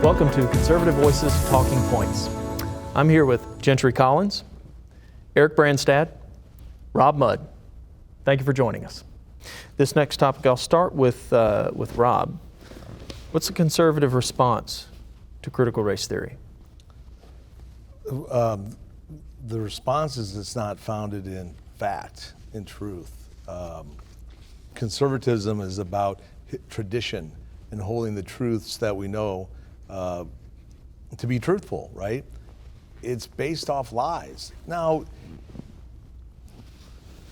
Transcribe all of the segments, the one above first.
Welcome to Conservative Voices Talking Points. I'm here with Gentry Collins, Eric Branstad, Rob Mudd. Thank you for joining us. This next topic, I'll start with Rob. What's the conservative response to critical race theory? The response is it's not founded in fact, in truth. Conservatism is about tradition and holding the truths that we know to be truthful, right? It's based off lies. Now,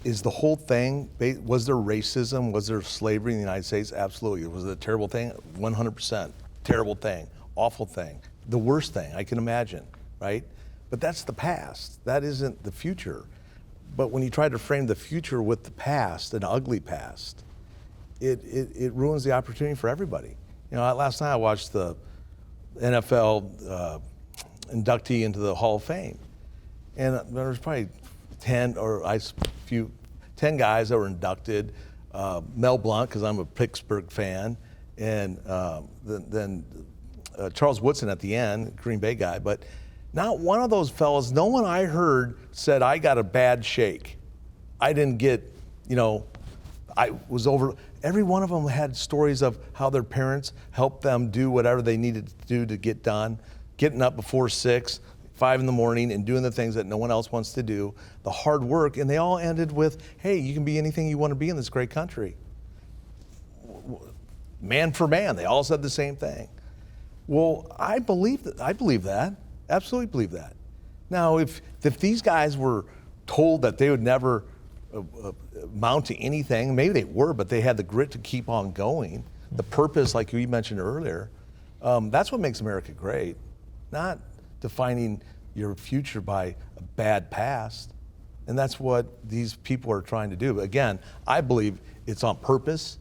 is the whole thing, was there racism? Was there slavery in the United States? Absolutely. Was it a terrible thing? 100%. Terrible thing. Awful thing. The worst thing I can imagine, right? But that's the past. That isn't the future. But when you try to frame the future with the past, an ugly past, it ruins the opportunity for everybody. You know, last night I watched the NFL inductee into the Hall of Fame. And there was probably 10 guys that were inducted. Mel Blount, because I'm a Pittsburgh fan, and then Charles Woodson at the end, Green Bay guy. But not one of those fellas, no one I heard said, I got a bad shake. I didn't get, I was over. Every one of them had stories of how their parents helped them do whatever they needed to do to get done, getting up before 6, 5 in the morning and doing the things that no one else wants to do, the hard work, and they all ended with, hey, you can be anything you want to be in this great country. Man for man, they all said the same thing. Well, I believe that, absolutely believe that. Now, if these guys were told that they would never amount to anything, maybe they were, but they had the grit to keep on going, the purpose, like you mentioned earlier, that's what makes America great, not defining your future by a bad past. And that's what these people are trying to do. Again, I believe it's on purpose.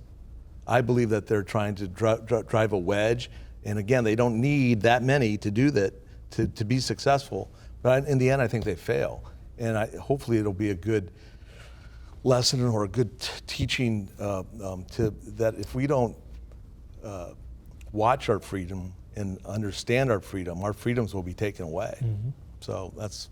I believe that they're trying to drive a wedge. And again, they don't need that many to do that, to be successful. But in the end, I think they fail. And hopefully it'll be a good lesson or a good teaching that if we don't watch our freedom and understand our freedoms will be taken away. Mm-hmm. So that's...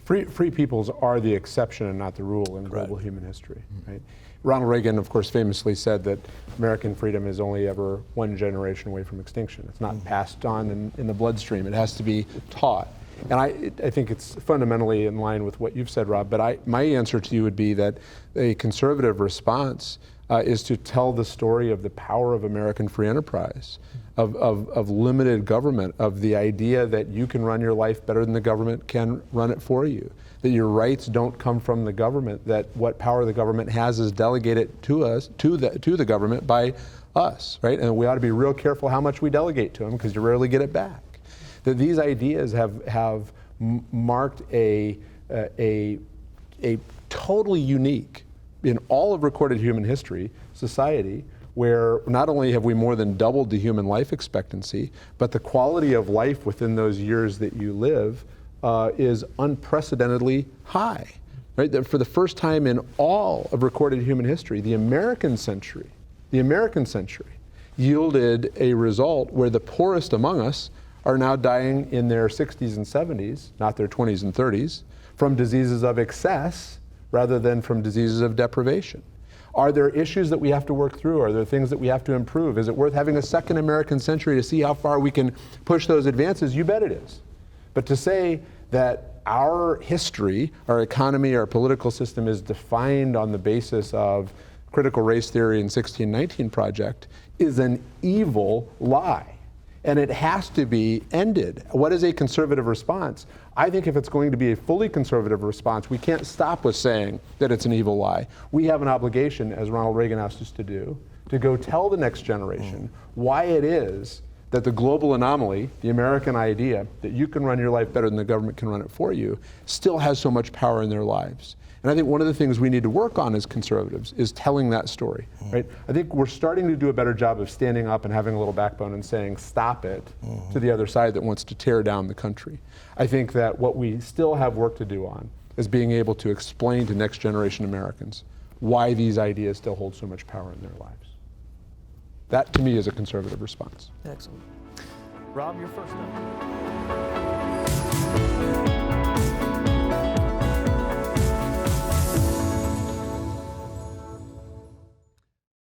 Free peoples are the exception and not the rule in global human history, right? Ronald Reagan, of course, famously said that American freedom is only ever one generation away from extinction. It's not passed on in the bloodstream. It has to be taught. And I think it's fundamentally in line with what you've said, Rob, but my answer to you would be that a conservative response is to tell the story of the power of American free enterprise, of limited government, of the idea that you can run your life better than the government can run it for you, that your rights don't come from the government, that what power the government has is delegated to us, to the government by us, right? And we ought to be real careful how much we delegate to them because you rarely get it back. That these ideas have marked a totally unique, in all of recorded human history, society where not only have we more than doubled the human life expectancy, but the quality of life within those years that you live is unprecedentedly high. Right? That for the first time in all of recorded human history, the American century yielded a result where the poorest among us are now dying in their 60s and 70s, not their 20s and 30s, from diseases of excess rather than from diseases of deprivation. Are there issues that we have to work through? Are there things that we have to improve? Is it worth having a second American century to see how far we can push those advances? You bet it is. But to say that our history, our economy, our political system is defined on the basis of critical race theory and 1619 Project is an evil lie. And it has to be ended. What is a conservative response? I think if it's going to be a fully conservative response, we can't stop with saying that it's an evil lie. We have an obligation, as Ronald Reagan asked us to do, to go tell the next generation why it is that the global anomaly, the American idea that you can run your life better than the government can run it for you, still has so much power in their lives. And I think one of the things we need to work on as conservatives is telling that story, right? I think we're starting to do a better job of standing up and having a little backbone and saying, stop it, to the other side that wants to tear down the country. I think that what we still have work to do on is being able to explain to next generation Americans why these ideas still hold so much power in their lives. That, to me, is a conservative response. Excellent. Rob, you're first up.